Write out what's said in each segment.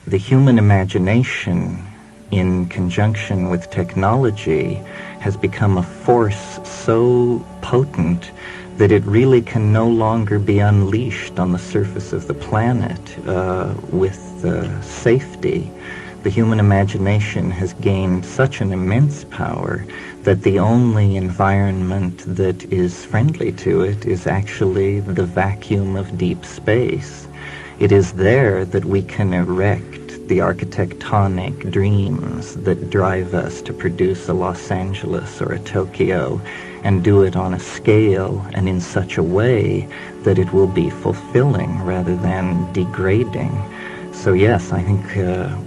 the human imagination, in conjunction with technology, has become a force so potent that it really can no longer be unleashed on the surface of the planet with safety. The human imagination has gained such an immense power that the only environment that is friendly to it is actually the vacuum of deep space. It is there that we can erect the architectonic dreams that drive us to produce a Los Angeles or a Tokyo, and do it on a scale and in such a way that it will be fulfilling rather than degrading. So yes, I think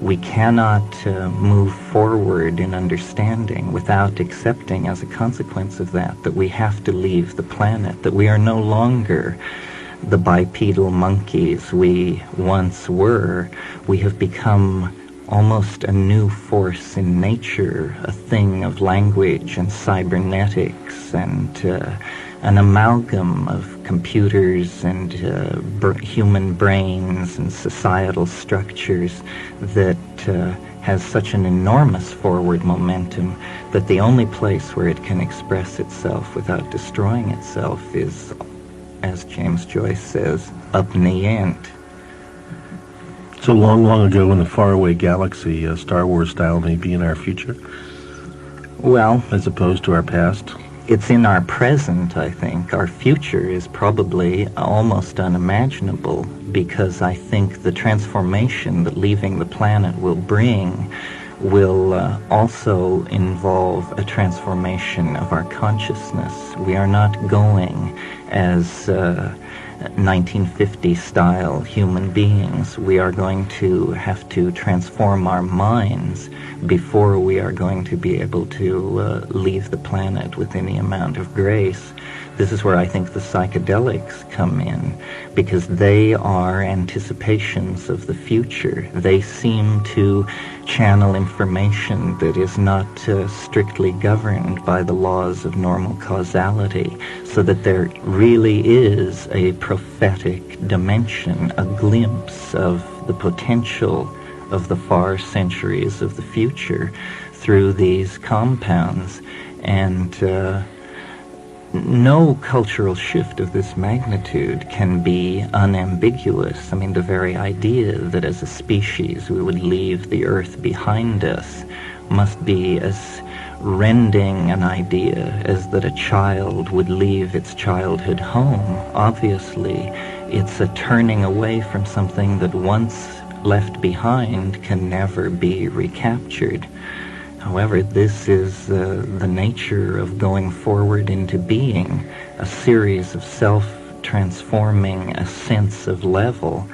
we cannot move forward in understanding without accepting as a consequence of that we have to leave the planet, that we are no longer the bipedal monkeys we once were. We have become almost a new force in nature, a thing of language and cybernetics and an amalgam of computers and human brains and societal structures that has such an enormous forward momentum that the only place where it can express itself without destroying itself is, as James Joyce says, up in the end. So long, long ago in a faraway galaxy, Star Wars style may be in our future? Well, as opposed to our past? It's in our present, I think. Our future is probably almost unimaginable, because I think the transformation that leaving the planet will bring will also involve a transformation of our consciousness. We are not going as 1950-style human beings. We are going to have to transform our minds before we are going to be able to leave the planet with any amount of grace. This is where I think the psychedelics come in, because they are anticipations of the future. They seem to channel information that is not strictly governed by the laws of normal causality, so that there really is a prophetic dimension, a glimpse of the potential of the far centuries of the future through these compounds. And no cultural shift of this magnitude can be unambiguous. I mean, the very idea that as a species we would leave the Earth behind us must be as rending an idea as that a child would leave its childhood home. Obviously, it's a turning away from something that once left behind can never be recaptured. However, this is the nature of going forward into being, a series of self-transforming ascents of level,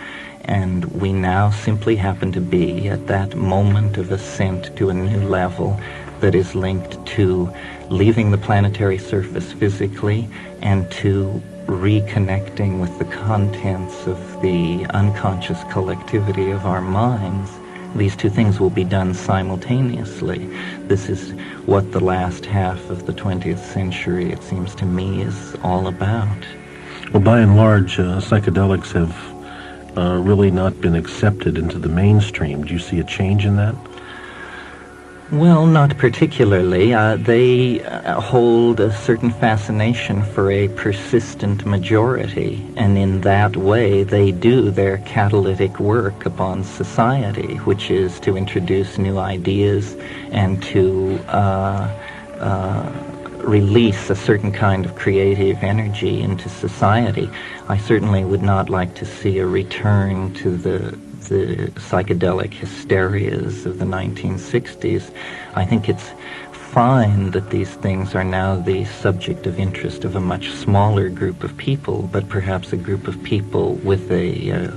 and we now simply happen to be at that moment of ascent to a new level that is linked to leaving the planetary surface physically and to reconnecting with the contents of the unconscious collectivity of our minds. These two things will be done simultaneously. This is what the last half of the 20th century, it seems to me, is all about. Well, by and large, psychedelics have really not been accepted into the mainstream. Do you see a change in that? Well, not particularly. They hold a certain fascination for a persistent majority, and in that way they do their catalytic work upon society, which is to introduce new ideas and to release a certain kind of creative energy into society. I certainly would not like to see a return to the psychedelic hysterias of the 1960s. I think it's fine that these things are now the subject of interest of a much smaller group of people, but perhaps a group of people with a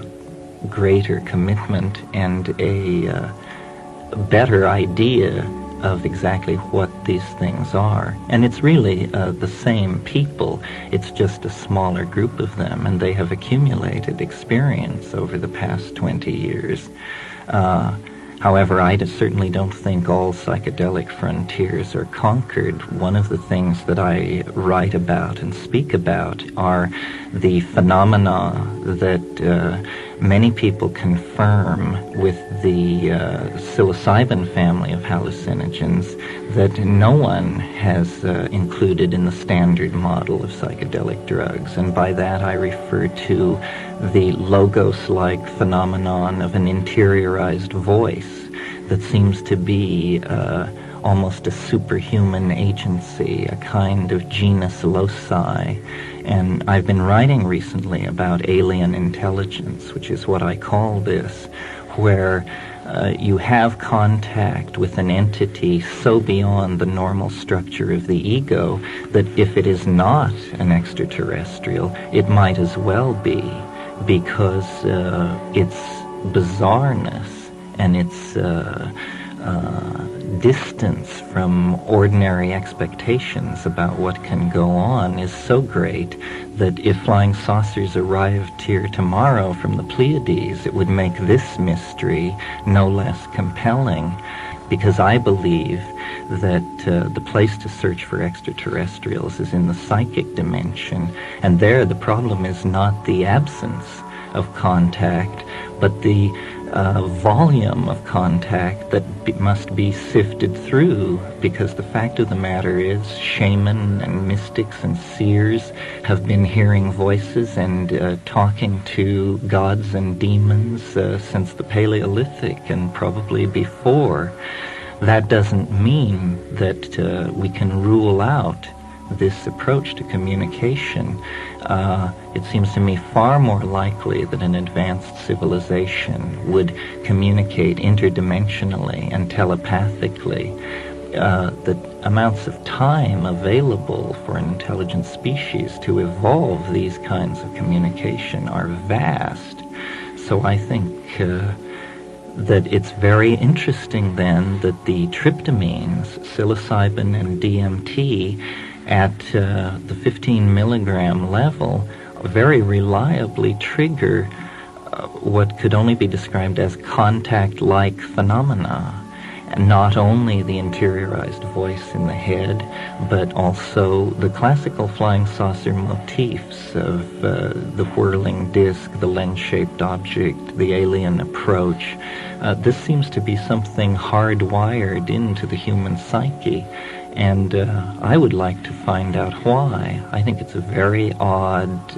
greater commitment and a better idea of exactly what these things are. And it's really the same people. It's just a smaller group of them, and they have accumulated experience over the past 20 years. However, I certainly don't think all psychedelic frontiers are conquered. One of the things that I write about and speak about are the phenomena that many people confirm with the psilocybin family of hallucinogens that no one has included in the standard model of psychedelic drugs. And by that I refer to the logos-like phenomenon of an interiorized voice that seems to be almost a superhuman agency, a kind of genus loci. And I've been writing recently about alien intelligence, which is what I call this, where you have contact with an entity so beyond the normal structure of the ego that if it is not an extraterrestrial, it might as well be, because its bizarreness and its distance from ordinary expectations about what can go on is so great that if flying saucers arrived here tomorrow from the Pleiades, it would make this mystery no less compelling, because I believe that the place to search for extraterrestrials is in the psychic dimension, and there the problem is not the absence of contact, but the volume of contact that must be sifted through, because the fact of the matter is shaman and mystics and seers have been hearing voices and talking to gods and demons since the Paleolithic and probably before. That doesn't mean that we can rule out this approach to communication. It seems to me far more likely that an advanced civilization would communicate interdimensionally and telepathically. The amounts of time available for an intelligent species to evolve these kinds of communication are vast. So I think that it's very interesting then that the tryptamines, psilocybin and DMT, at the 15 milligram level very reliably trigger what could only be described as contact-like phenomena. And not only the interiorized voice in the head, but also the classical flying saucer motifs of the whirling disc, the lens-shaped object, the alien approach. This seems to be something hardwired into the human psyche. And I would like to find out why. I think it's a very odd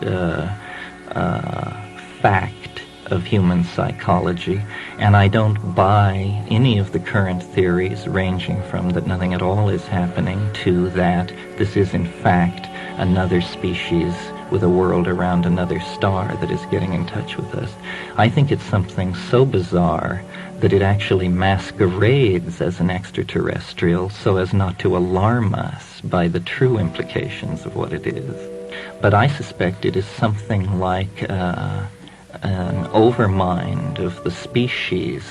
fact of human psychology, and I don't buy any of the current theories ranging from that nothing at all is happening to that this is in fact another species with a world around another star that is getting in touch with us. I think it's something so bizarre that it actually masquerades as an extraterrestrial so as not to alarm us by the true implications of what it is. But I suspect it is something like an overmind of the species,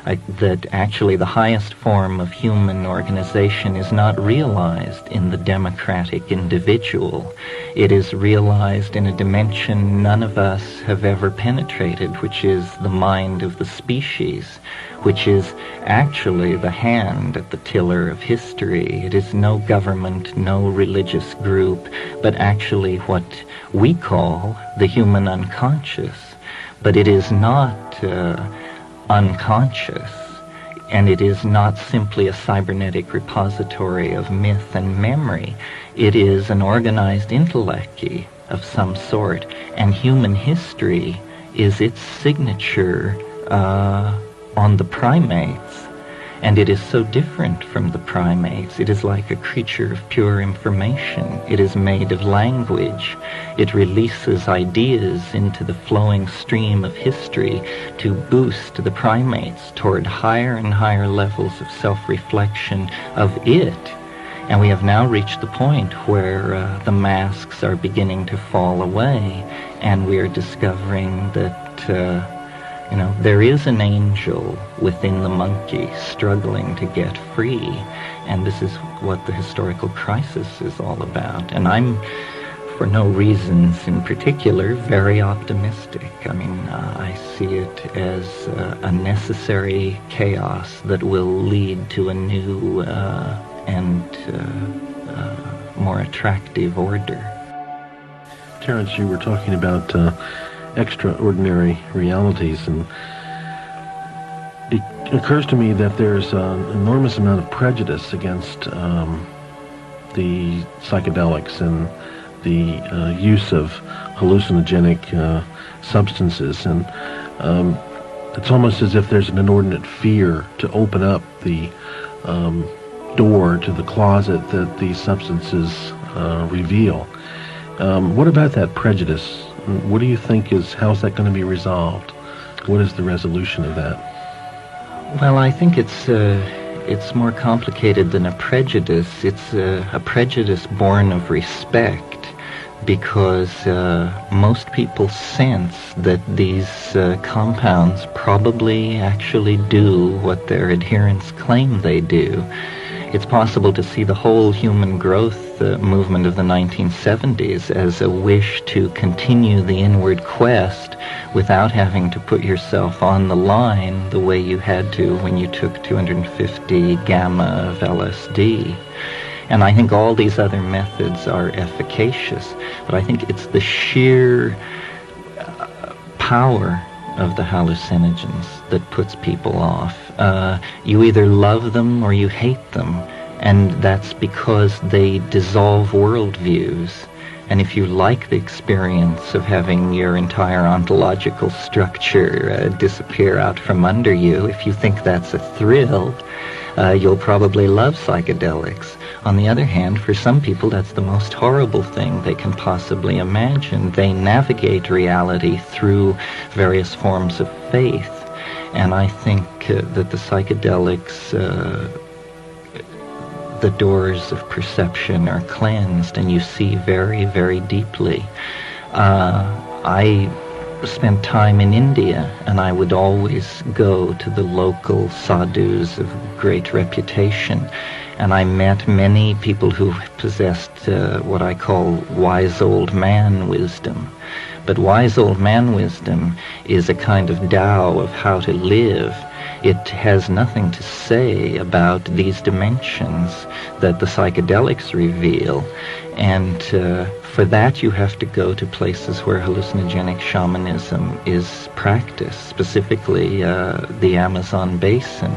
that actually the highest form of human organization is not realized in the democratic individual. It is realized in a dimension none of us have ever penetrated, which is the mind of the species, which is actually the hand at the tiller of history. It is no government, no religious group, but actually what we call the human unconscious. But it is not unconscious, and it is not simply a cybernetic repository of myth and memory. It is an organized intellect of some sort, and human history is its signature on the primates. And it is so different from the primates. It is like a creature of pure information. It is made of language. It releases ideas into the flowing stream of history to boost the primates toward higher and higher levels of self-reflection of it. And we have now reached the point where the masks are beginning to fall away, and we are discovering that there is an angel within the monkey struggling to get free, and this is what the historical crisis is all about. And I'm, for no reasons in particular, very optimistic. I mean, I see it as a necessary chaos that will lead to a new and more attractive order. Terence, you were talking about extraordinary realities. And it occurs to me that there's an enormous amount of prejudice against the psychedelics and the use of hallucinogenic substances. And it's almost as if there's an inordinate fear to open up the door to the closet that these substances reveal. What about that prejudice? What do you think how's that going to be resolved? What is the resolution of that? Well, I think it's more complicated than a prejudice. It's a prejudice born of respect, because most people sense that these compounds probably actually do what their adherents claim they do. It's possible to see the whole human growth movement of the 1970s as a wish to continue the inward quest without having to put yourself on the line the way you had to when you took 250 gamma of LSD. And I think all these other methods are efficacious, but I think it's the sheer power of the hallucinogens that puts people off. You either love them or you hate them, and that's because they dissolve worldviews. And if you like the experience of having your entire ontological structure disappear out from under you, if you think that's a thrill, you'll probably love psychedelics. On the other hand, for some people, that's the most horrible thing they can possibly imagine. They navigate reality through various forms of faith. And I think that the psychedelics, the doors of perception are cleansed, and you see very, very deeply. I spent time in India, and I would always go to the local sadhus of great reputation. And I met many people who possessed what I call wise old man wisdom. But wise old man wisdom is a kind of Tao of how to live. It has nothing to say about these dimensions that the psychedelics reveal. And for that you have to go to places where hallucinogenic shamanism is practiced, specifically the Amazon basin.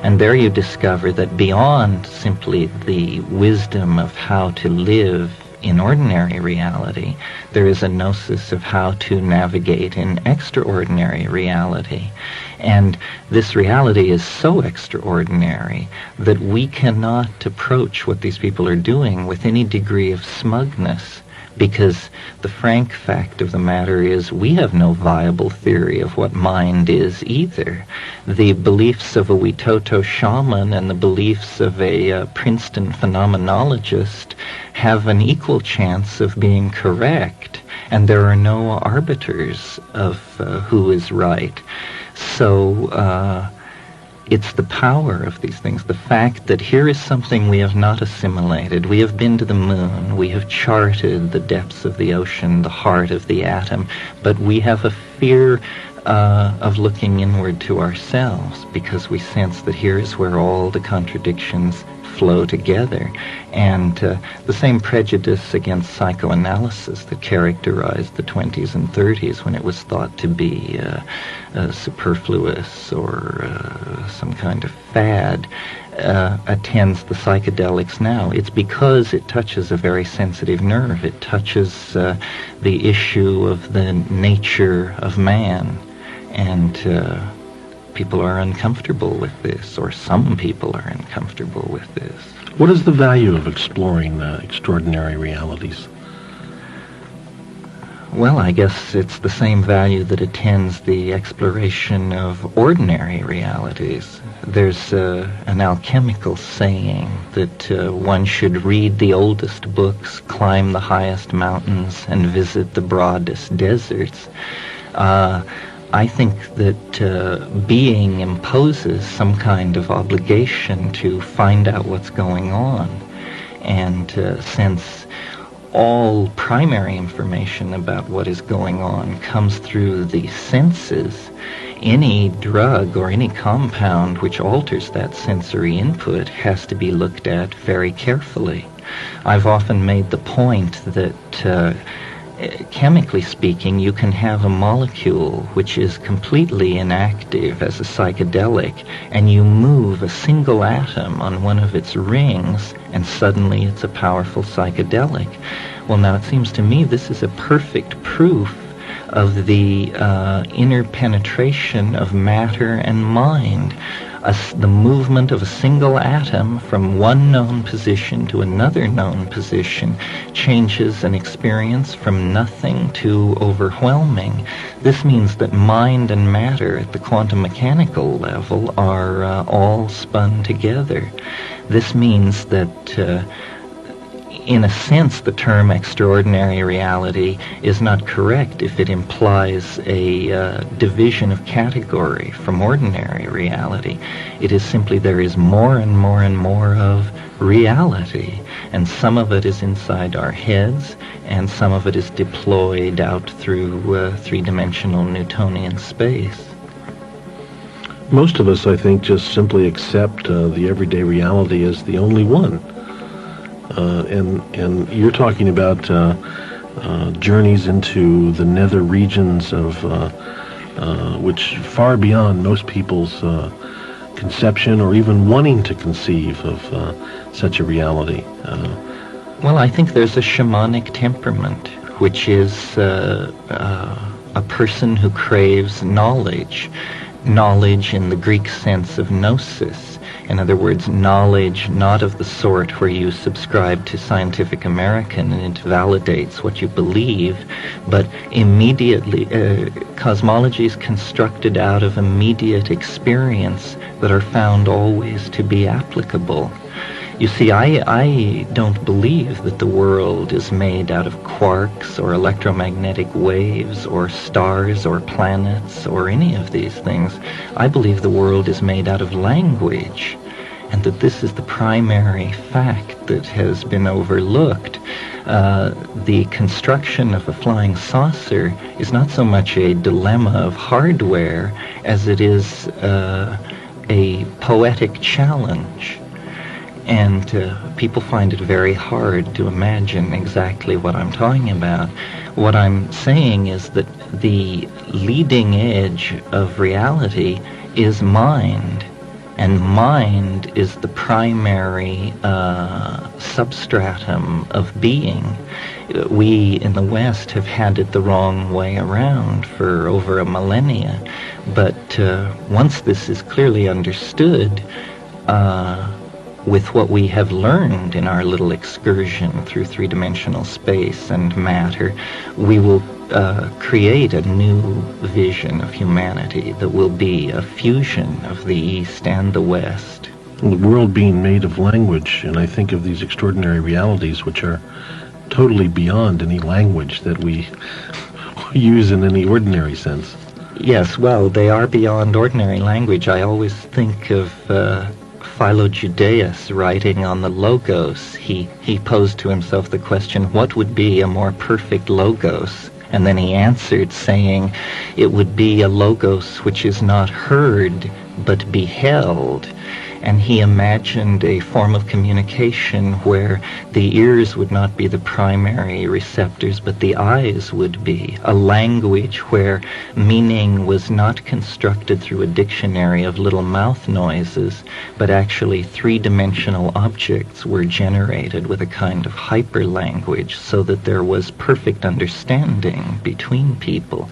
And there you discover that beyond simply the wisdom of how to live in ordinary reality, there is a gnosis of how to navigate in extraordinary reality. And this reality is so extraordinary that we cannot approach what these people are doing with any degree of smugness, because the frank fact of the matter is we have no viable theory of what mind is either. The beliefs of a Witoto shaman and the beliefs of a Princeton phenomenologist have an equal chance of being correct, and there are no arbiters of who is right. So it's the power of these things, the fact that here is something we have not assimilated. We have been to the moon, we have charted the depths of the ocean, the heart of the atom, but we have a fear of looking inward to ourselves, because we sense that here is where all the contradictions flow together. And the same prejudice against psychoanalysis that characterized the 20s and 30s, when it was thought to be superfluous or some kind of fad, attends the psychedelics now. It's because it touches a very sensitive nerve. It touches the issue of the nature of man. And people are uncomfortable with this, or some people are uncomfortable with this. What is the value of exploring the extraordinary realities? Well, I guess it's the same value that attends the exploration of ordinary realities. There's an alchemical saying that one should read the oldest books, climb the highest mountains, and visit the broadest deserts. I think that being imposes some kind of obligation to find out what's going on. And since all primary information about what is going on comes through the senses, any drug or any compound which alters that sensory input has to be looked at very carefully. I've often made the point that chemically speaking, you can have a molecule which is completely inactive as a psychedelic, and you move a single atom on one of its rings, and suddenly it's a powerful psychedelic. Well, now it seems to me this is a perfect proof of the interpenetration of matter and mind. The movement of a single atom from one known position to another known position changes an experience from nothing to overwhelming. This means that mind and matter at the quantum mechanical level are all spun together. This means that in a sense, the term extraordinary reality is not correct if it implies a division of category from ordinary reality. It is simply there is more and more and more of reality, and some of it is inside our heads, and some of it is deployed out through three-dimensional Newtonian space. Most of us, I think, just simply accept the everyday reality as the only one. And you're talking about journeys into the nether regions of which far beyond most people's conception or even wanting to conceive of such a reality. Well, I think there's a shamanic temperament, which is a person who craves knowledge in the Greek sense of gnosis. In other words, knowledge not of the sort where you subscribe to Scientific American and it validates what you believe, but immediately, cosmology is constructed out of immediate experience that are found always to be applicable. You see, I don't believe that the world is made out of quarks or electromagnetic waves or stars or planets or any of these things. I believe the world is made out of language, and that this is the primary fact that has been overlooked. The construction of a flying saucer is not so much a dilemma of hardware as it is a poetic challenge. And people find it very hard to imagine exactly what I'm talking about. What I'm saying is that the leading edge of reality is mind, and mind is the primary substratum of being. We in the West have had it the wrong way around for over a millennia, but once this is clearly understood, with what we have learned in our little excursion through three-dimensional space and matter, we will create a new vision of humanity that will be a fusion of the East and the West. The world being made of language, and I think of these extraordinary realities which are totally beyond any language that we use in any ordinary sense. Yes, well, they are beyond ordinary language. I always think of Philo Judaeus writing on the Logos. He posed to himself the question, what would be a more perfect Logos? And then he answered saying, it would be a Logos which is not heard but beheld. And he imagined a form of communication where the ears would not be the primary receptors, but the eyes would be. A language where meaning was not constructed through a dictionary of little mouth noises, but actually three-dimensional objects were generated with a kind of hyperlanguage so that there was perfect understanding between people.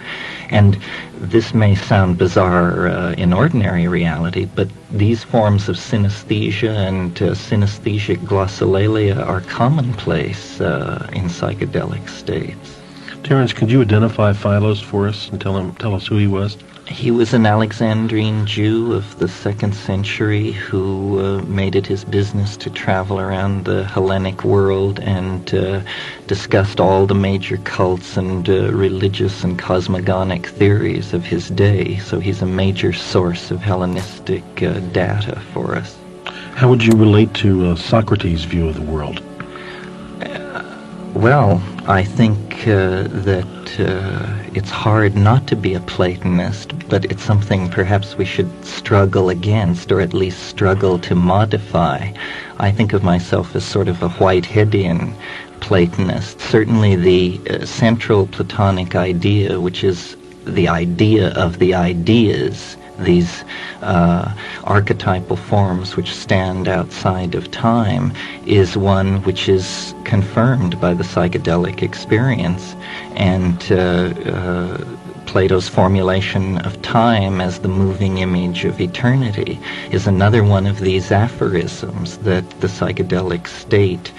And this may sound bizarre in ordinary reality, but these forms of synesthesia and synesthesic glossolalia are commonplace in psychedelic states. Terence, could you identify Philos for us and tell us who he was? He was an Alexandrine Jew of the 2nd century who made it his business to travel around the Hellenic world and discussed all the major cults and religious and cosmogonic theories of his day. So he's a major source of Hellenistic data for us. How would you relate to Socrates' view of the world? Well, I think that it's hard not to be a Platonist, but it's something perhaps we should struggle against, or at least struggle to modify. I think of myself as sort of a Whiteheadian Platonists. Certainly the central Platonic idea, which is the idea of the ideas, these archetypal forms which stand outside of time, is one which is confirmed by the psychedelic experience. And Plato's formulation of time as the moving image of eternity is another one of these aphorisms that the psychedelic state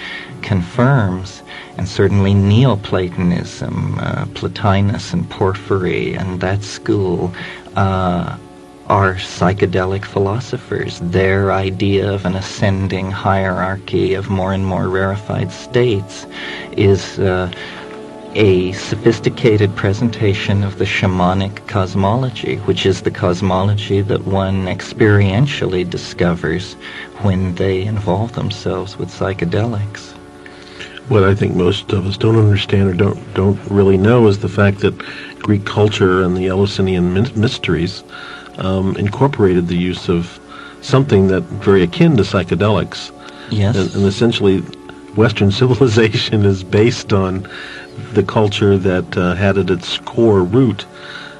confirms. And certainly Neoplatonism, Plotinus and Porphyry and that school are psychedelic philosophers. Their idea of an ascending hierarchy of more and more rarefied states is a sophisticated presentation of the shamanic cosmology, which is the cosmology that one experientially discovers when they involve themselves with psychedelics. What I think most of us don't understand or don't really know is the fact that Greek culture and the Eleusinian mysteries incorporated the use of something that very akin to psychedelics. Yes. And essentially, Western civilization is based on the culture that had at its core root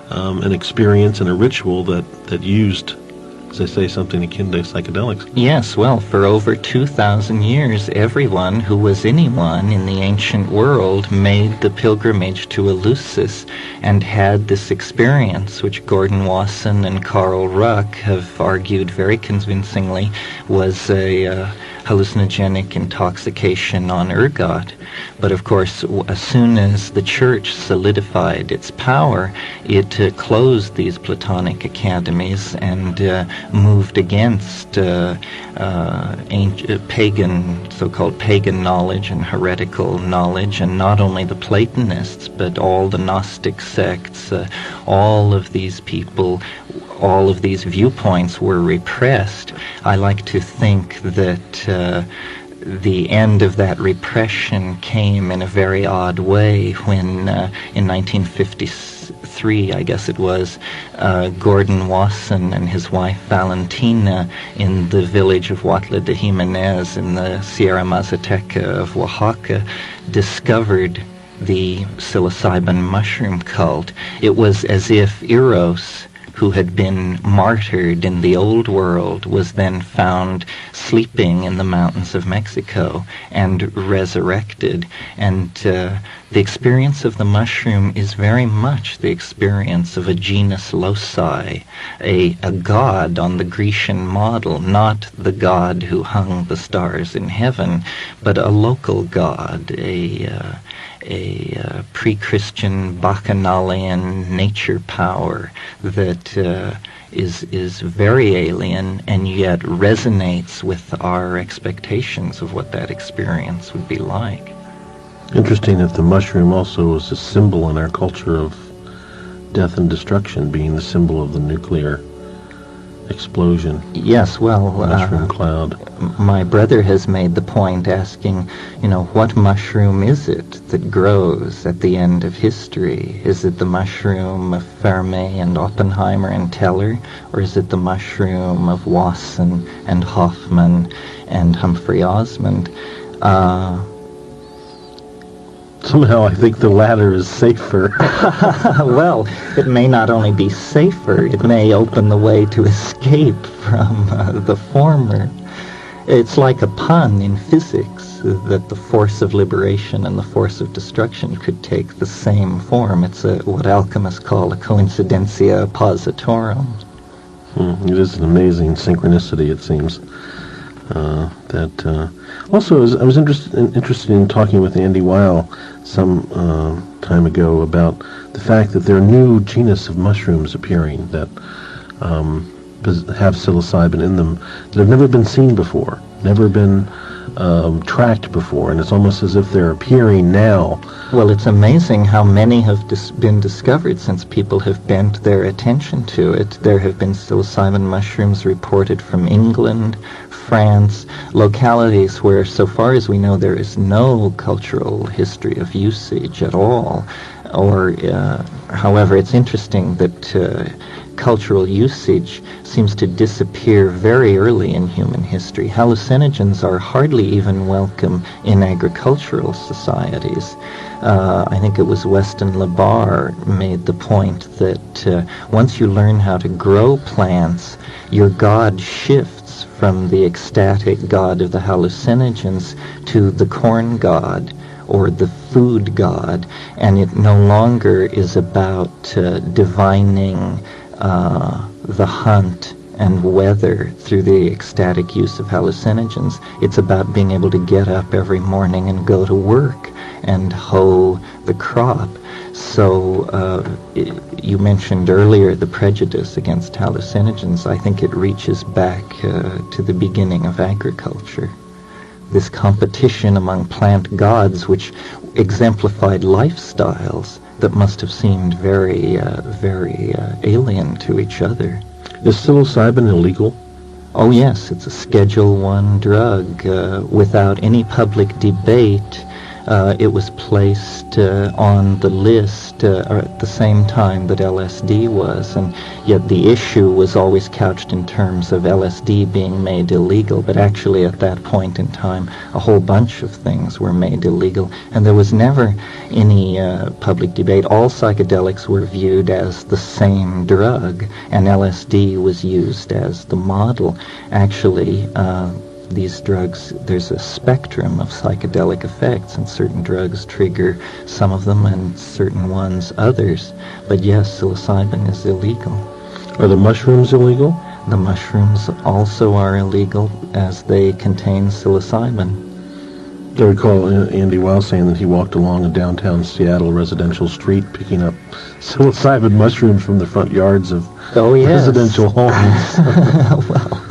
an experience and a ritual that used, as I say, something akin to psychedelics. Yes, well, for over 2,000 years, everyone who was anyone in the ancient world made the pilgrimage to Eleusis and had this experience, which Gordon Wasson and Carl Ruck have argued very convincingly was a hallucinogenic intoxication on ergot. But of course, as soon as the church solidified its power, it closed these Platonic academies and moved against pagan, so-called pagan knowledge and heretical knowledge, and not only the Platonists, but all the Gnostic sects, all of these people, all of these viewpoints were repressed. I like to think that the end of that repression came in a very odd way when in 1953, I guess it was, Gordon Wasson and his wife Valentina in the village of Huatla de Jimenez in the Sierra Mazateca of Oaxaca discovered the psilocybin mushroom cult. It was as if Eros, who had been martyred in the old world, was then found sleeping in the mountains of Mexico and resurrected. And the experience of the mushroom is very much the experience of a genus loci, a god on the Grecian model, not the god who hung the stars in heaven, but a local god, a pre-Christian bacchanalian nature power that is very alien and yet resonates with our expectations of what that experience would be like. Interesting that the mushroom also is a symbol in our culture of death and destruction, being the symbol of the nuclear explosion. Yes, well, mushroom cloud. My brother has made the point asking, what mushroom is it that grows at the end of history? Is it the mushroom of Fermi and Oppenheimer and Teller, or is it the mushroom of Wasson and Hoffman and Humphrey Osmond? Somehow I think the latter is safer. Well, it may not only be safer, it may open the way to escape from the former. It's like a pun in physics, that the force of liberation and the force of destruction could take the same form. It's what alchemists call a coincidentia positorum. It is an amazing synchronicity, it seems. Also, I was interested in talking with Andy Weil some time ago about the fact that there are new genus of mushrooms appearing that have psilocybin in them that have never been seen before, never been tracked before, and it's almost as if they're appearing now. Well, it's amazing how many have been discovered since people have bent their attention to it. There have been psilocybin mushrooms reported from England, France, localities where, so far as we know, there is no cultural history of usage at all. However, it's interesting that cultural usage seems to disappear very early in human history. Hallucinogens are hardly even welcome in agricultural societies. I think it was Weston LeBar made the point that once you learn how to grow plants, your god shifts from the ecstatic god of the hallucinogens to the corn god or the food god, and it no longer is about divining the hunt and weather through the ecstatic use of hallucinogens. It's about being able to get up every morning and go to work and hoe the crop. So you mentioned earlier the prejudice against hallucinogens. I think it reaches back to the beginning of agriculture. This competition among plant gods, which exemplified lifestyles that must have seemed very alien to each other. Is psilocybin illegal? Oh yes, it's a Schedule I drug. Without any public debate, it was placed on the list at the same time that LSD was, and yet the issue was always couched in terms of LSD being made illegal, but actually at that point in time a whole bunch of things were made illegal, and there was never any public debate. All psychedelics were viewed as the same drug, and LSD was used as the model. Actually, these drugs, there's a spectrum of psychedelic effects, and certain drugs trigger some of them and certain ones others. But yes, psilocybin is illegal. Are the mushrooms illegal? The mushrooms also are illegal as they contain psilocybin. I recall Andy Weil saying that he walked along a downtown Seattle residential street picking up psilocybin mushrooms from the front yards of residential homes. Well,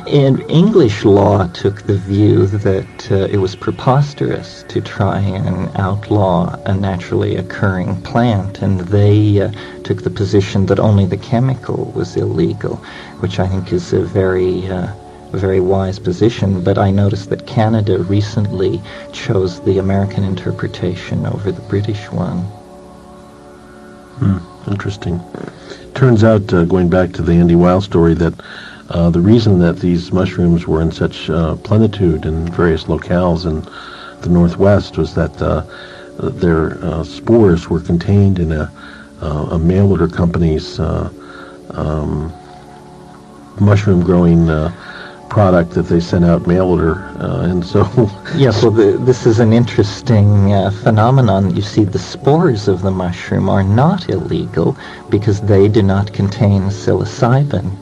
and English law took the view that it was preposterous to try and outlaw a naturally occurring plant, and they took the position that only the chemical was illegal, which I think is a very wise position. But I noticed that Canada recently chose the American interpretation over the British one. Interesting. Turns out, going back to the Andy Weil story, that the reason that these mushrooms were in such plenitude in various locales in the Northwest was that their spores were contained in a mail order company's mushroom growing product that they sent out mail order, and so... Yes, well, this is an interesting phenomenon. You see, the spores of the mushroom are not illegal because they do not contain psilocybin.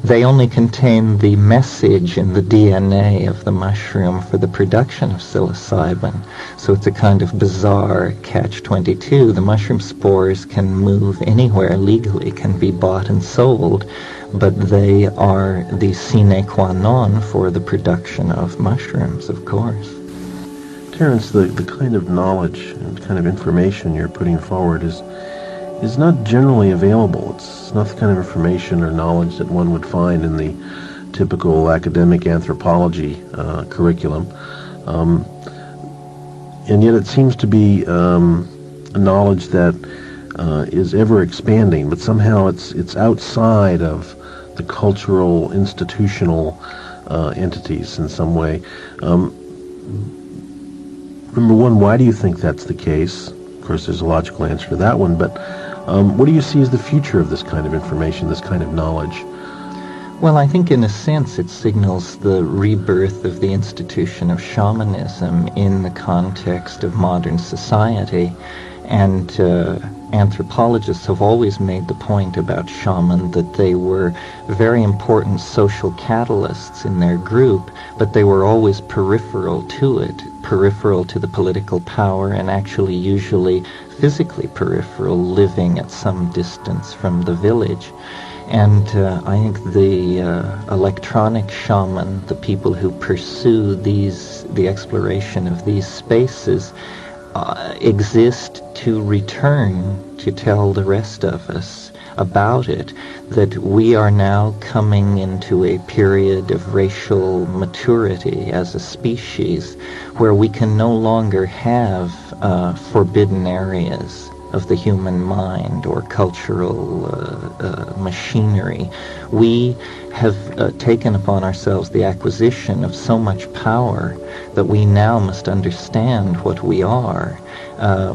They only contain the message in the DNA of the mushroom for the production of psilocybin. So it's a kind of bizarre catch-22. The mushroom spores can move anywhere legally, can be bought and sold, but they are the sine qua non for the production of mushrooms, of course. Terence, the kind of knowledge and kind of information you're putting forward is not generally available. It's not the kind of information or knowledge that one would find in the typical academic anthropology curriculum. And yet it seems to be a knowledge that is ever expanding, but somehow it's outside of the cultural, institutional entities in some way. Number one, why do you think that's the case? Of course, there's a logical answer to that one, but what do you see as the future of this kind of information, this kind of knowledge? Well, I think in a sense it signals the rebirth of the institution of shamanism in the context of modern society. And anthropologists have always made the point about shaman that they were very important social catalysts in their group, but they were always peripheral to it, peripheral to the political power, and actually usually physically peripheral, living at some distance from the village. And I think the electronic shaman, the people who pursue the exploration of these spaces, exist to return to tell the rest of us about it, that we are now coming into a period of racial maturity as a species where we can no longer have forbidden areas of the human mind or cultural machinery. We have taken upon ourselves the acquisition of so much power that we now must understand what we are.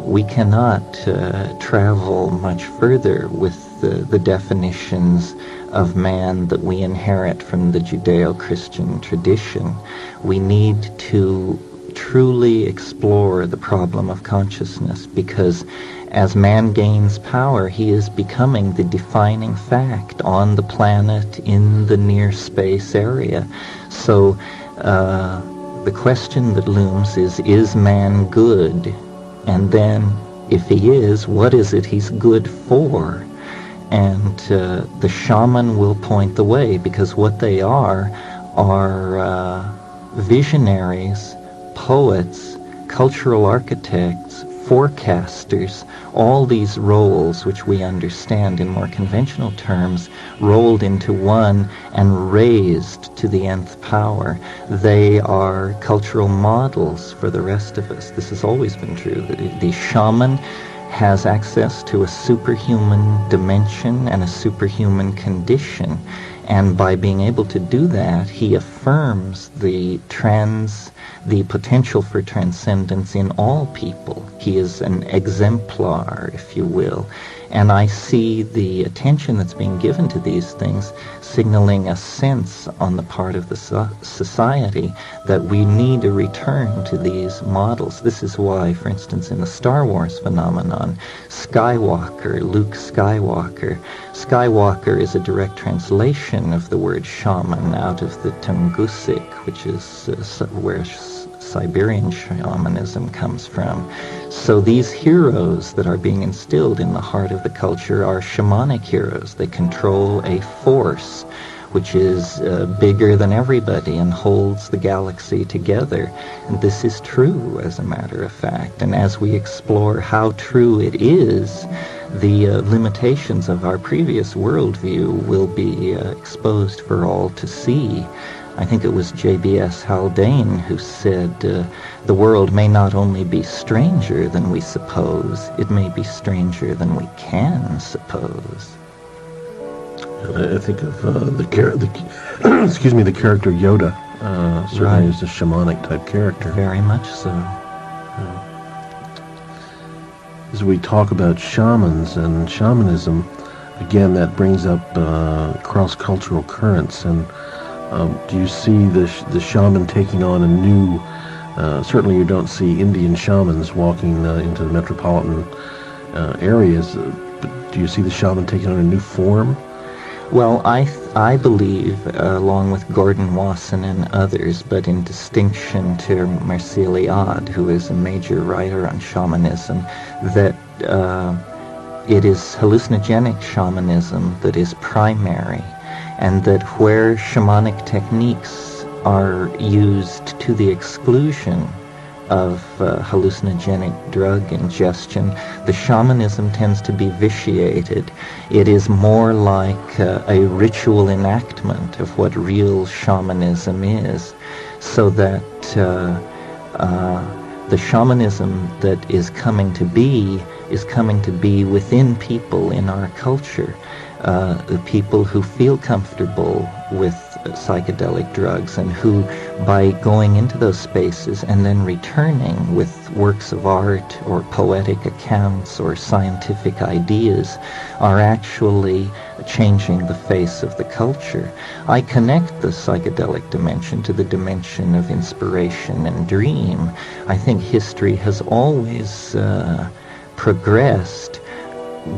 We cannot travel much further with the definitions of man that we inherit from the Judeo-Christian tradition. We need to truly explore the problem of consciousness, because as man gains power, he is becoming the defining fact on the planet in the near space area. So the question that looms is man good? And then, if he is, what is it he's good for? And the shaman will point the way, because what they are visionaries, poets, cultural architects, forecasters, all these roles which we understand in more conventional terms, rolled into one and raised to the nth power. They are cultural models for the rest of us. This has always been true. The shaman has access to a superhuman dimension and a superhuman condition. And by being able to do that, he affirms the potential for transcendence in all people. He is an exemplar, if you will. And I see the attention that's being given to these things signaling a sense on the part of the society that we need a return to these models. This is why, for instance, in the Star Wars phenomenon, Luke Skywalker is a direct translation of the word shaman out of the Tungusic, which is where Siberian shamanism comes from. So these heroes that are being instilled in the heart of the culture are shamanic heroes. They control a force which is bigger than everybody and holds the galaxy together. And this is true, as a matter of fact. And as we explore how true it is, the limitations of our previous worldview will be exposed for all to see. I think it was J.B.S. Haldane who said, the world may not only be stranger than we suppose, it may be stranger than we can suppose. I think of the character Yoda. Certainly is a shamanic type character. Very much so. As we talk about shamans and shamanism, again, that brings up cross-cultural currents. And do you see the shaman taking on a new? Certainly, you don't see Indian shamans walking into the metropolitan areas. But do you see the shaman taking on a new form? Well, I believe, along with Gordon Wasson and others, but in distinction to Mircea Eliade, who is a major writer on shamanism, that it is hallucinogenic shamanism that is primary, and that where shamanic techniques are used to the exclusion of hallucinogenic drug ingestion, the shamanism tends to be vitiated. It is more like a ritual enactment of what real shamanism is, so that the shamanism that is coming to be within people in our culture. The people who feel comfortable with psychedelic drugs and who, by going into those spaces and then returning with works of art or poetic accounts or scientific ideas, are actually changing the face of the culture. I connect the psychedelic dimension to the dimension of inspiration and dream. I think history has always progressed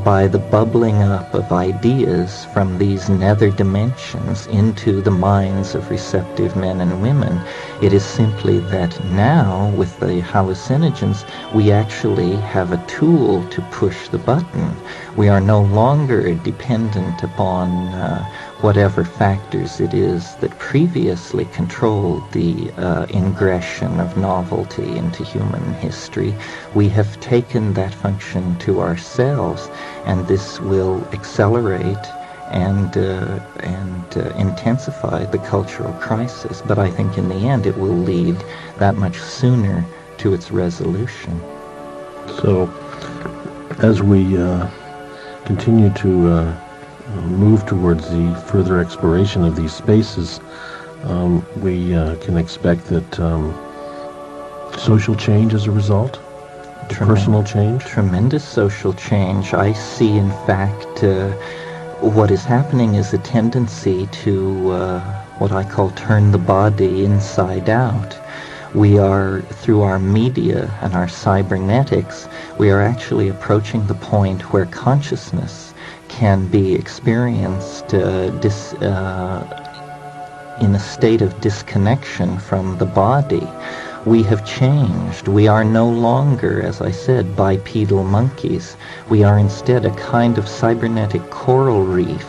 by the bubbling up of ideas from these nether dimensions into the minds of receptive men and women. It is simply that now, with the hallucinogens, we actually have a tool to push the button. We are no longer dependent upon whatever factors it is that previously controlled the ingression of novelty into human history. We have taken that function to ourselves, and this will accelerate and intensify the cultural crisis. But I think in the end it will lead that much sooner to its resolution. So as we continue to move towards the further exploration of these spaces, we can expect that social change as a result, personal change. Tremendous social change. I see, in fact, what is happening is a tendency to what I call turn the body inside out. We are, through our media and our cybernetics, we are actually approaching the point where consciousness can be experienced in a state of disconnection from the body. We have changed. We are no longer, as I said, bipedal monkeys. We are instead a kind of cybernetic coral reef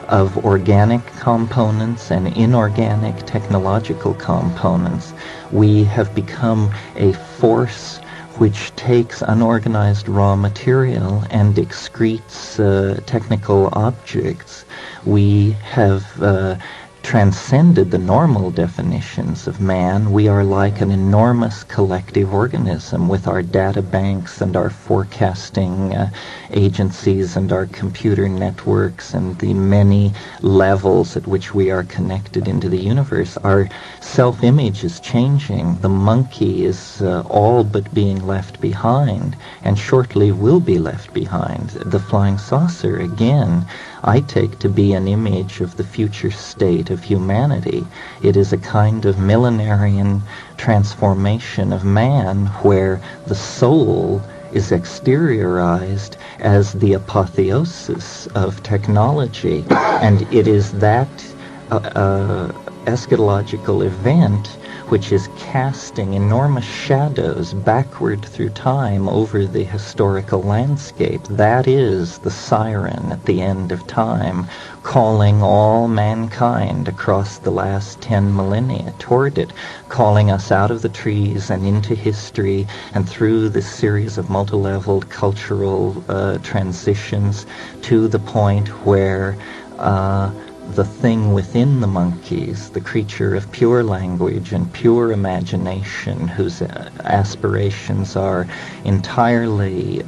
of organic components and inorganic technological components. We have become a force which takes unorganized raw material and excretes technical objects. We have transcended the normal definitions of man. We are like an enormous collective organism with our data banks and our forecasting agencies and our computer networks and the many levels at which we are connected into the universe. Our self-image is changing. The monkey is all but being left behind, and shortly will be left behind. The flying saucer, again, I take to be an image of the future state of humanity. It is a kind of millenarian transformation of man where the soul is exteriorized as the apotheosis of technology. And it is that eschatological event which is casting enormous shadows backward through time over the historical landscape. That is the siren at the end of time, calling all mankind across the last 10 millennia toward it, calling us out of the trees and into history and through this series of multi-leveled cultural transitions to the point where the thing within the monkeys, the creature of pure language and pure imagination, whose aspirations are entirely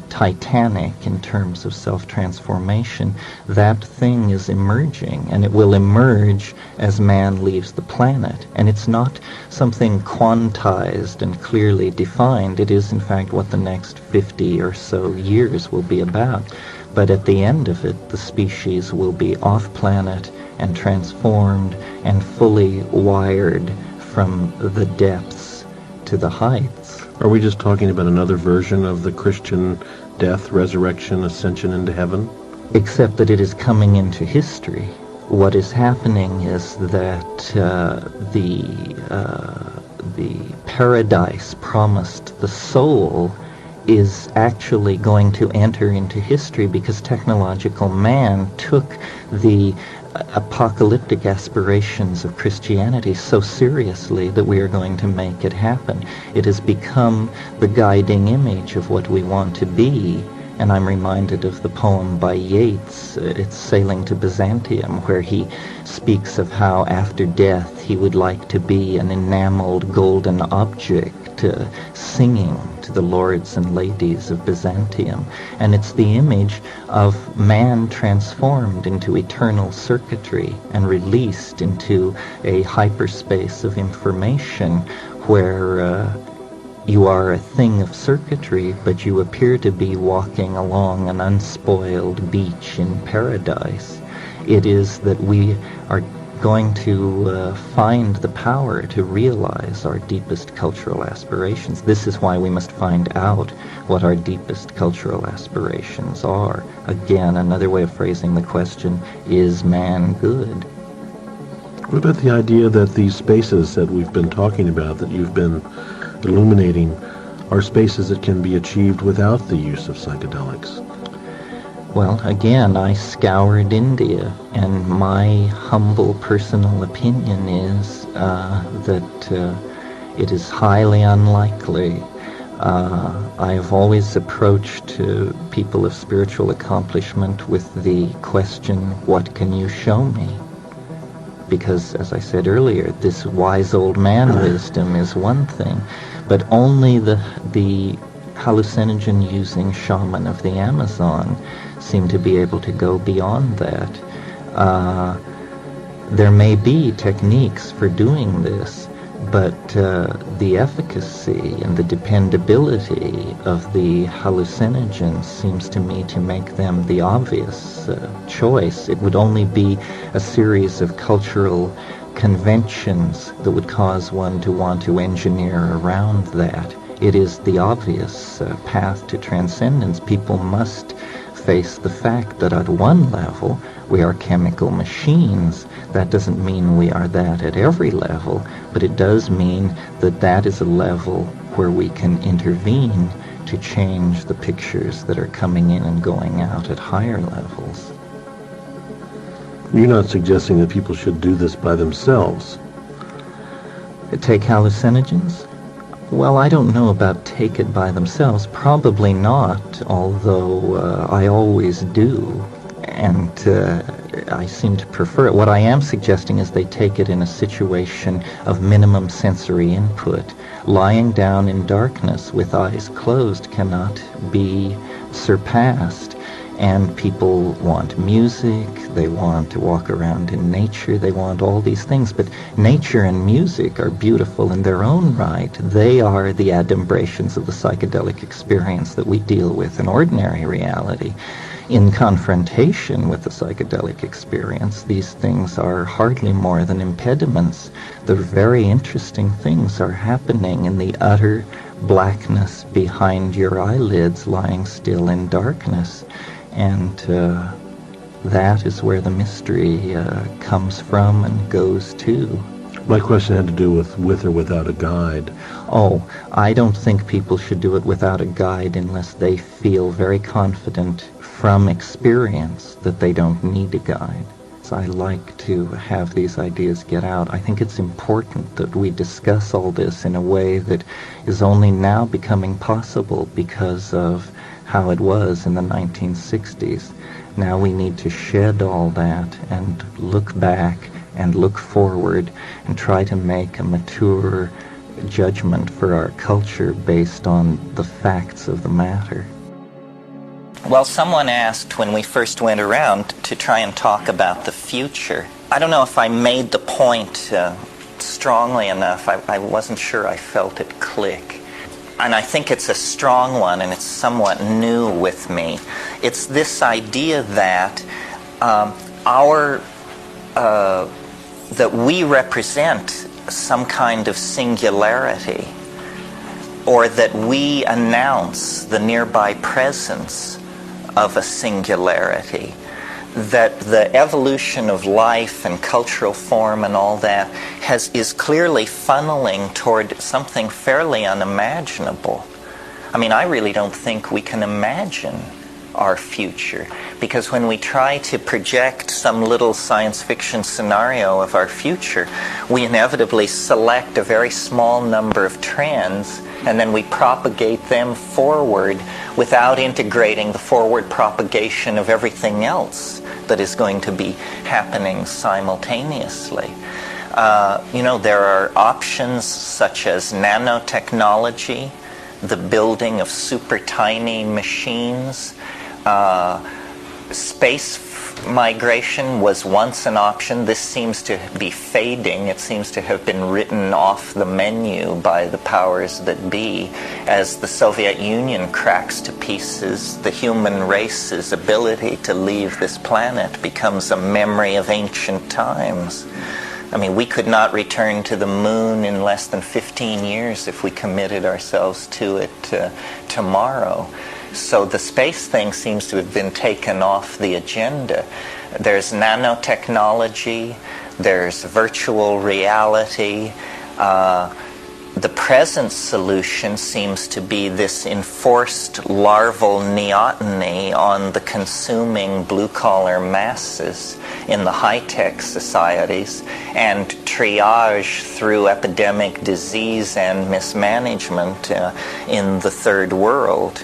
titanic in terms of self-transformation, that thing is emerging, and it will emerge as man leaves the planet. And it's not something quantized and clearly defined. It is, in fact, what the next 50 or so years will be about. But at the end of it, the species will be off-planet and transformed and fully wired from the depths to the heights. Are we just talking about another version of the Christian death, resurrection, ascension into heaven? Except that it is coming into history. What is happening is that the paradise promised the soul is actually going to enter into history because technological man took the apocalyptic aspirations of Christianity so seriously that we are going to make it happen. It has become the guiding image of what we want to be. And I'm reminded of the poem by Yeats, it's Sailing to Byzantium, where he speaks of how after death he would like to be an enameled golden object singing to the lords and ladies of Byzantium. And it's the image of man transformed into eternal circuitry and released into a hyperspace of information where you are a thing of circuitry, but you appear to be walking along an unspoiled beach in paradise. It is that we are going to find the power to realize our deepest cultural aspirations. This is why we must find out what our deepest cultural aspirations are. Again, another way of phrasing the question, is man good? What about the idea that these spaces that we've been talking about, that you've been illuminating, are spaces that can be achieved without the use of psychedelics? Well, again, I scoured India, and my humble personal opinion is that it is highly unlikely. I've always approached people of spiritual accomplishment with the question, what can you show me? Because, as I said earlier, this wise old man wisdom is one thing, but only the hallucinogen-using shaman of the Amazon seem to be able to go beyond that. There may be techniques for doing this, but the efficacy and the dependability of the hallucinogens seems to me to make them the obvious choice. It would only be a series of cultural conventions that would cause one to want to engineer around that. It is the obvious path to transcendence. People must face the fact that at one level we are chemical machines. That doesn't mean we are that at every level, but it does mean that that is a level where we can intervene to change the pictures that are coming in and going out at higher levels. You're not suggesting that people should do this by themselves? Take hallucinogens? Well, I don't know about take it by themselves. Probably not, although I always do. And I seem to prefer it. What I am suggesting is they take it in a situation of minimum sensory input. Lying down in darkness with eyes closed cannot be surpassed. And people want music, they want to walk around in nature, they want all these things. But nature and music are beautiful in their own right. They are the adumbrations of the psychedelic experience that we deal with in ordinary reality. In confrontation with the psychedelic experience, these things are hardly more than impediments. The very interesting things are happening in the utter blackness behind your eyelids, lying still in darkness. And that is where the mystery comes from and goes to. My question had to do with or without a guide. Oh, I don't think people should do it without a guide unless they feel very confident from experience that they don't need a guide. So I like to have these ideas get out. I think it's important that we discuss all this in a way that is only now becoming possible because of how it was in the 1960s. Now we need to shed all that and look back and look forward and try to make a mature judgment for our culture based on the facts of the matter. Well, someone asked when we first went around to try and talk about the future. I don't know if I made the point strongly enough. I wasn't sure I felt it click. And I think it's a strong one, and it's somewhat new with me. It's this idea that that we represent some kind of singularity, or that we announce the nearby presence of a singularity, that the evolution of life and cultural form and all that is clearly funneling toward something fairly unimaginable. I mean, I really don't think we can imagine our future, because when we try to project some little science fiction scenario of our future, we inevitably select a very small number of trends and then we propagate them forward without integrating the forward propagation of everything else that is going to be happening simultaneously. There are options such as nanotechnology, the building of super tiny machines. Space migration was once an option. This seems to be fading. It seems to have been written off the menu by the powers that be. As the Soviet Union cracks to pieces, the human race's ability to leave this planet becomes a memory of ancient times. I mean, we could not return to the moon in less than 15 years if we committed ourselves to it tomorrow. So the space thing seems to have been taken off the agenda. There's nanotechnology, there's virtual reality. The present solution seems to be this enforced larval neoteny on the consuming blue-collar masses in the high-tech societies, and triage through epidemic disease and mismanagement in the third world.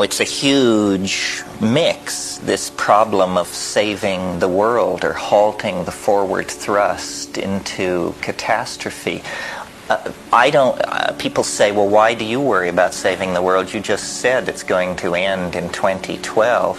It's a huge mix, this problem of saving the world or halting the forward thrust into catastrophe. I don't. People say, "Well, why do you worry about saving the world? You just said it's going to end in 2012."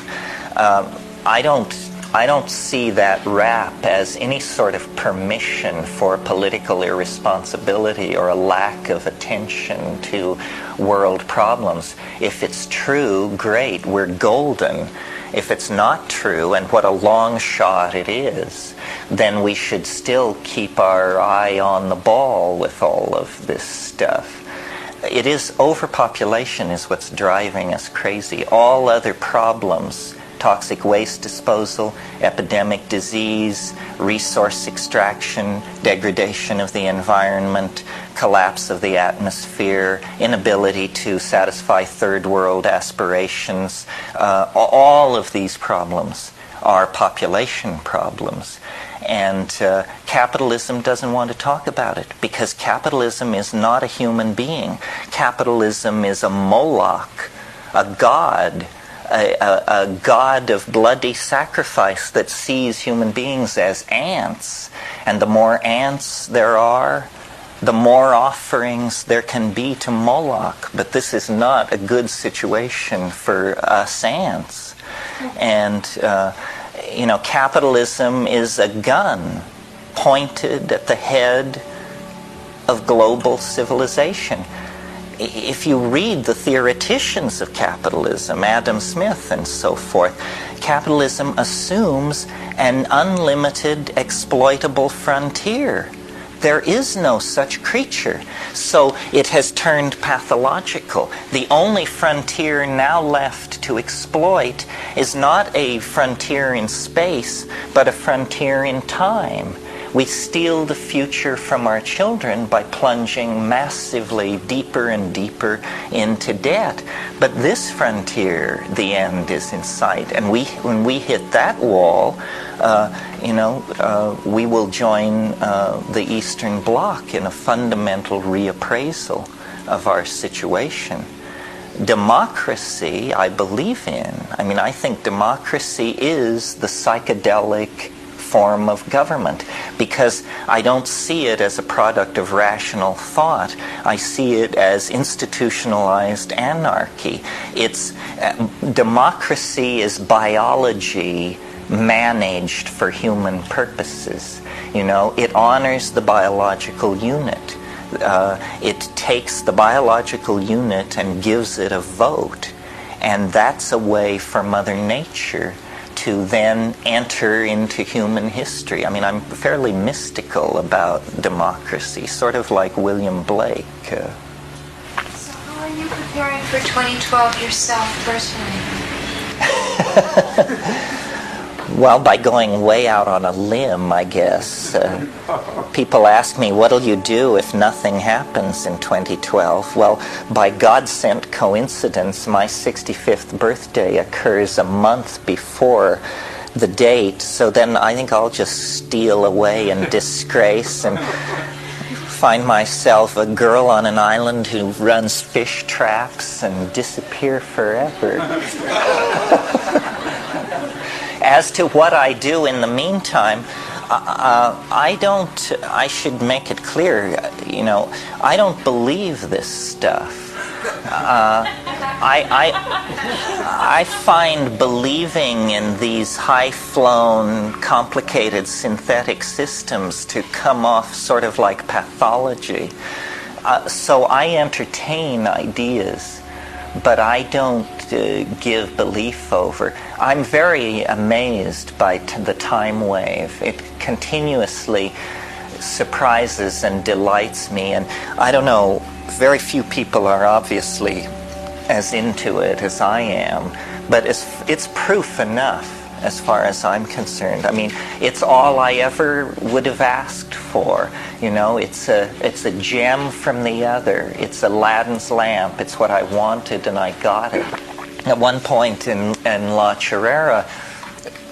I don't see that rap as any sort of permission for political irresponsibility or a lack of attention to world problems. If it's true, great, we're golden. If it's not true, and what a long shot it is, then we should still keep our eye on the ball with all of this stuff. It is overpopulation is what's driving us crazy. All other problems, toxic waste disposal, epidemic disease, resource extraction, degradation of the environment, collapse of the atmosphere, inability to satisfy third world aspirations, all of these problems are population problems. And capitalism doesn't want to talk about it because capitalism is not a human being. Capitalism is a Moloch, a god, a god of bloody sacrifice that sees human beings as ants. And the more ants there are, the more offerings there can be to Moloch. But this is not a good situation for us ants. And, capitalism is a gun pointed at the head of global civilization. If you read the theoreticians of capitalism, Adam Smith and so forth, capitalism assumes an unlimited exploitable frontier. There is no such creature. So it has turned pathological. The only frontier now left to exploit is not a frontier in space, but a frontier in time. We steal the future from our children by plunging massively deeper and deeper into debt. But this frontier, the end is in sight. And when we hit that wall, we will join the Eastern Bloc in a fundamental reappraisal of our situation. Democracy, I believe in. I think democracy is the psychedelic form of government because I don't see it as a product of rational thought. I see it as institutionalized anarchy. Democracy is biology managed for human purposes. It honors the biological unit. It takes the biological unit and gives it a vote. And that's a way for Mother Nature to then enter into human history. I'm fairly mystical about democracy, sort of like William Blake. So how are you preparing for 2012 yourself personally? Well, by going way out on a limb, I guess. People ask me, what'll you do if nothing happens in 2012? Well, by God-sent coincidence, my 65th birthday occurs a month before the date, so then I think I'll just steal away in disgrace and find myself a girl on an island who runs fish traps and disappear forever. As to what I do in the meantime, I should make it clear, I don't believe this stuff. I find believing in these high-flown, complicated synthetic systems to come off sort of like pathology. So I entertain ideas, but I don't give belief over. I'm very amazed by the time wave. It continuously surprises and delights me, and I don't know, very few people are obviously as into it as I am, but it's proof enough as far as I'm concerned. It's all I ever would have asked for. It's a gem from the other. It's Aladdin's lamp. It's what I wanted and I got it. At one point in La Chorrera,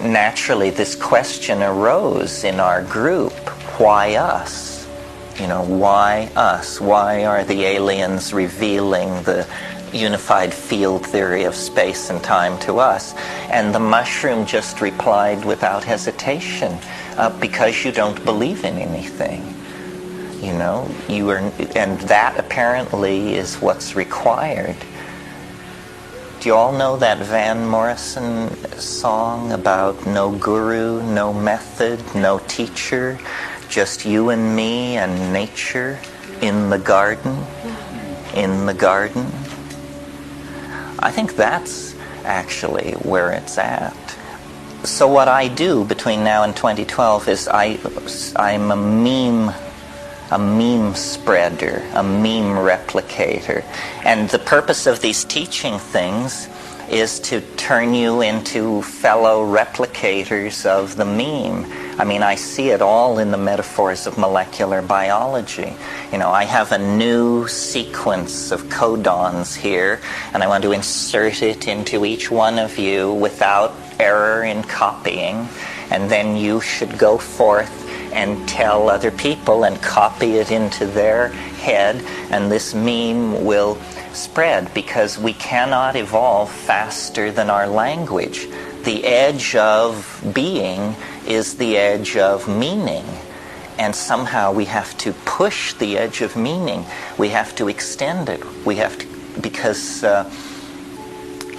naturally this question arose in our group: why us? Why us? Why are the aliens revealing the unified field theory of space and time to us? And the mushroom just replied without hesitation, because you don't believe in anything. You know, and that apparently is what's required. Do you all know that Van Morrison song about no guru, no method, no teacher, just you and me and nature in the garden? In the garden? I think that's actually where it's at. So what I do between now and 2012 is I'm a meme spreader, a meme replicator. And the purpose of these teaching things is to turn you into fellow replicators of the meme. I mean, I see it all in the metaphors of molecular biology. You know, I have a new sequence of codons here, and I want to insert it into each one of you without error in copying, and then you should go forth and tell other people and copy it into their head, and this meme will spread, because we cannot evolve faster than our language. The edge of being is the edge of meaning, and somehow we have to push the edge of meaning. We have to extend it. We have to, because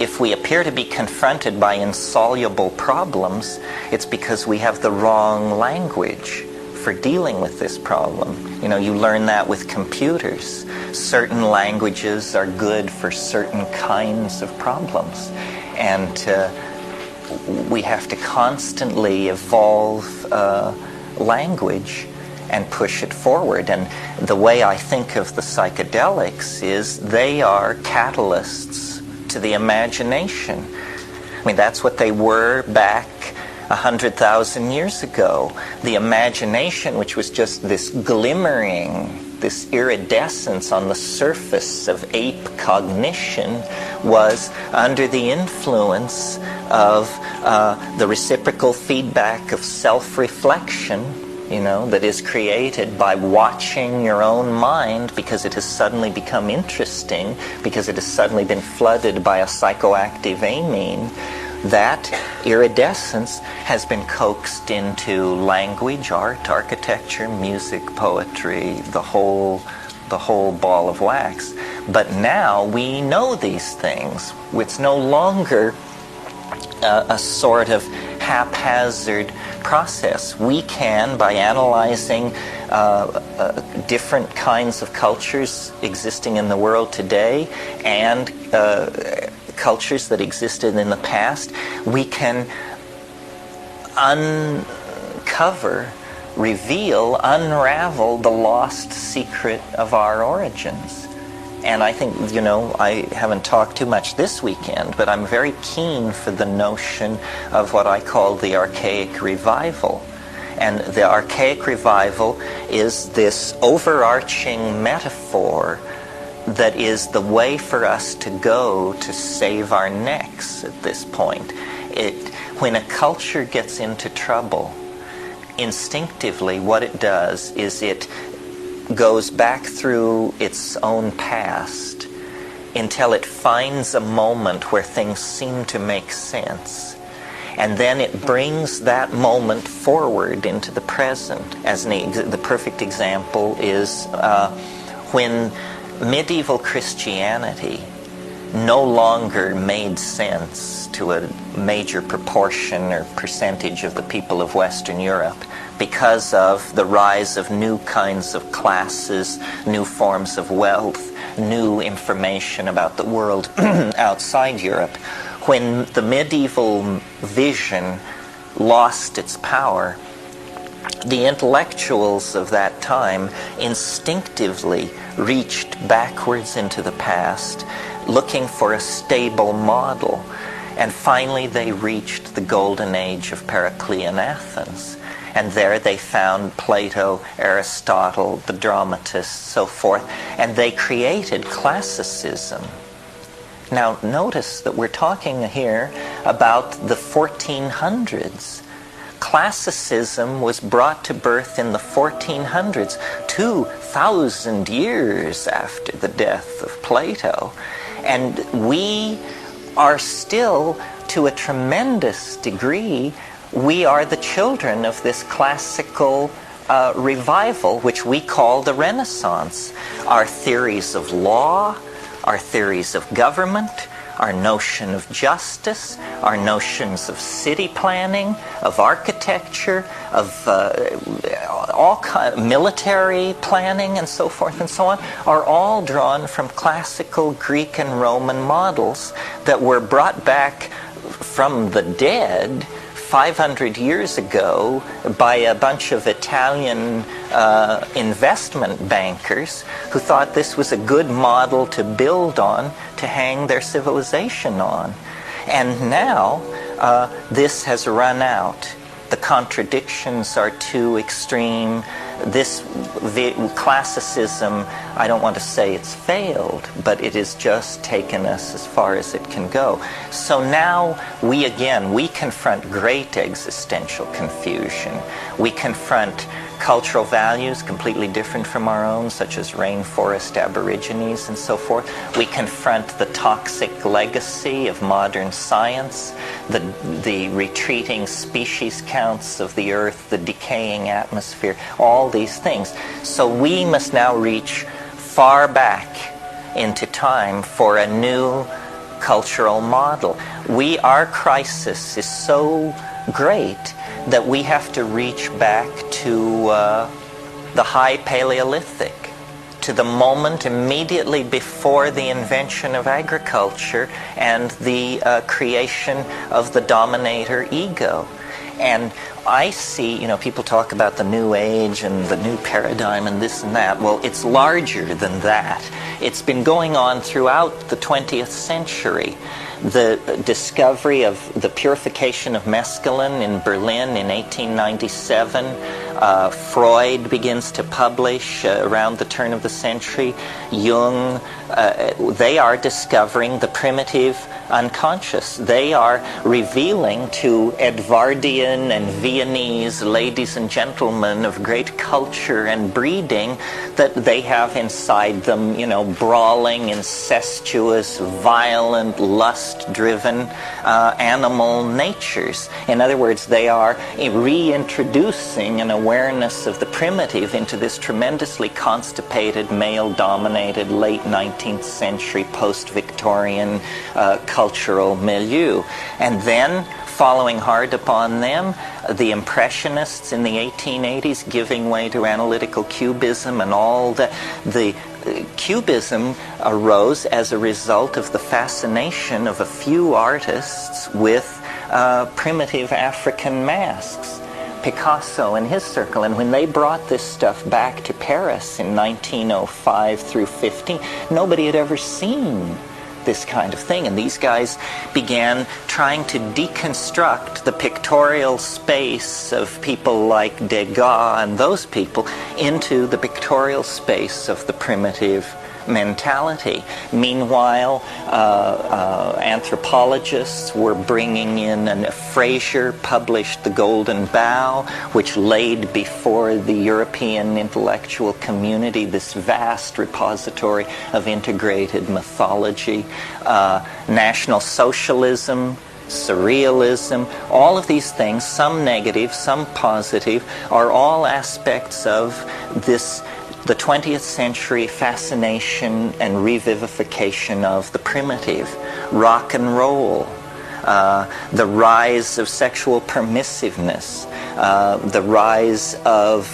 if we appear to be confronted by insoluble problems, it's because we have the wrong language for dealing with this problem. You know, you learn that with computers. Certain languages are good for certain kinds of problems. And we have to constantly evolve language and push it forward. And the way I think of the psychedelics is they are catalysts to the imagination. I mean, that's what they were back 100,000 years ago. The imagination, which was just this glimmering, this iridescence on the surface of ape cognition, was under the influence of the reciprocal feedback of self-reflection, you know, that is created by watching your own mind, because it has suddenly become interesting, because it has suddenly been flooded by a psychoactive amine. That iridescence has been coaxed into language, art, architecture, music, poetry, the whole ball of wax. But now we know these things. It's no longer a sort of haphazard process. We can, by analyzing different kinds of cultures existing in the world today and cultures that existed in the past, we can uncover, reveal, unravel the lost secret of our origins. And I think, you know, I haven't talked too much this weekend, but I'm very keen for the notion of what I call the archaic revival. And the archaic revival is this overarching metaphor that is the way for us to go to save our necks at this point. When a culture gets into trouble, instinctively what it does is it goes back through its own past until it finds a moment where things seem to make sense. And then it brings that moment forward into the present. As the perfect example is when medieval Christianity no longer made sense to a major proportion or percentage of the people of Western Europe, because of the rise of new kinds of classes, new forms of wealth, new information about the world outside Europe. When the medieval vision lost its power, the intellectuals of that time instinctively reached backwards into the past, looking for a stable model. And finally they reached the golden age of Periclean Athens. And there they found Plato, Aristotle, the dramatists, so forth, and they created classicism. Now notice that we're talking here about the 1400s. Classicism was brought to birth in the 1400s, 2,000 years after the death of Plato. And we are still, to a tremendous degree, we are the children of this classical revival, which we call the Renaissance. Our theories of law, our theories of government, our notion of justice, our notions of city planning, of architecture, of military planning, and so forth and so on, are all drawn from classical Greek and Roman models that were brought back from the dead 500 years ago by a bunch of Italian investment bankers who thought this was a good model to build on, to hang their civilization on. And now this has run out. The contradictions are too extreme. This classicism, I don't want to say it's failed, but it has just taken us as far as it can go. So now we confront great existential confusion. We confront cultural values completely different from our own, such as rainforest aborigines and so forth. We confront the toxic legacy of modern science, the retreating species counts of the Earth, the decaying atmosphere, all these things. So we must now reach far back into time for a new cultural model. Our crisis is so great that we have to reach back to the high Paleolithic, to the moment immediately before the invention of agriculture and the creation of the dominator ego. And I see, people talk about the new age and the new paradigm and this and that. Well, it's larger than that. It's been going on throughout the 20th century. The discovery of the purification of mescaline in Berlin in 1897. Freud begins to publish around the turn of the century. Jung, they are discovering the primitive unconscious. They are revealing to Edvardian and Viennese ladies and gentlemen of great culture and breeding that they have inside them, brawling, incestuous, violent, lust-driven animal natures. In other words, they are reintroducing an awareness of the primitive into this tremendously constipated, male-dominated, late 19th century, post-Victorian cultural milieu. And then, following hard upon them, the Impressionists in the 1880s giving way to analytical cubism, and all the Cubism arose as a result of the fascination of a few artists with primitive African masks. Picasso and his circle, and when they brought this stuff back to Paris in 1905 through 15, nobody had ever seen this kind of thing, and these guys began trying to deconstruct the pictorial space of people like Degas and those people into the pictorial space of the primitive mentality. Meanwhile, anthropologists were bringing in, and Fraser published The Golden Bough, which laid before the European intellectual community this vast repository of integrated mythology. National Socialism, Surrealism, all of these things, some negative, some positive, are all aspects of the 20th century fascination and revivification of the primitive. Rock and roll, the rise of sexual permissiveness, the rise of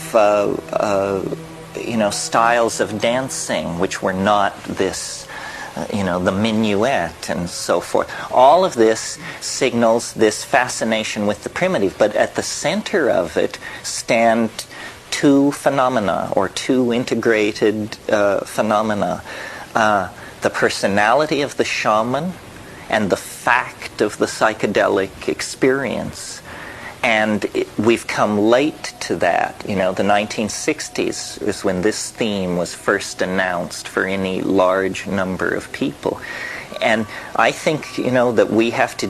styles of dancing which were not this, the minuet and so forth. All of this signals this fascination with the primitive, but at the center of it stand two phenomena, or two integrated phenomena. The personality of the shaman and the fact of the psychedelic experience. And we've come late to that. The 1960s is when this theme was first announced for any large number of people. And I think, that we have to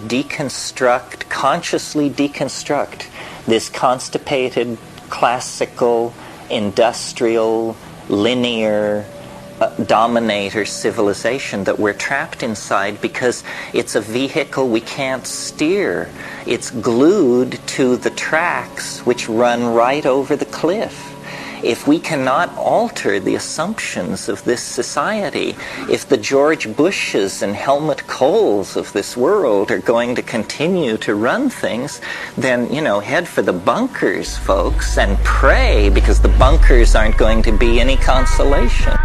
consciously deconstruct this constipated, classical, industrial, linear dominator civilization that we're trapped inside because it's a vehicle we can't steer. It's glued to the tracks which run right over the cliff. If we cannot alter the assumptions of this society, if the George Bushes and Helmut Kohls of this world are going to continue to run things, then, you know, head for the bunkers, folks, and pray, because the bunkers aren't going to be any consolation.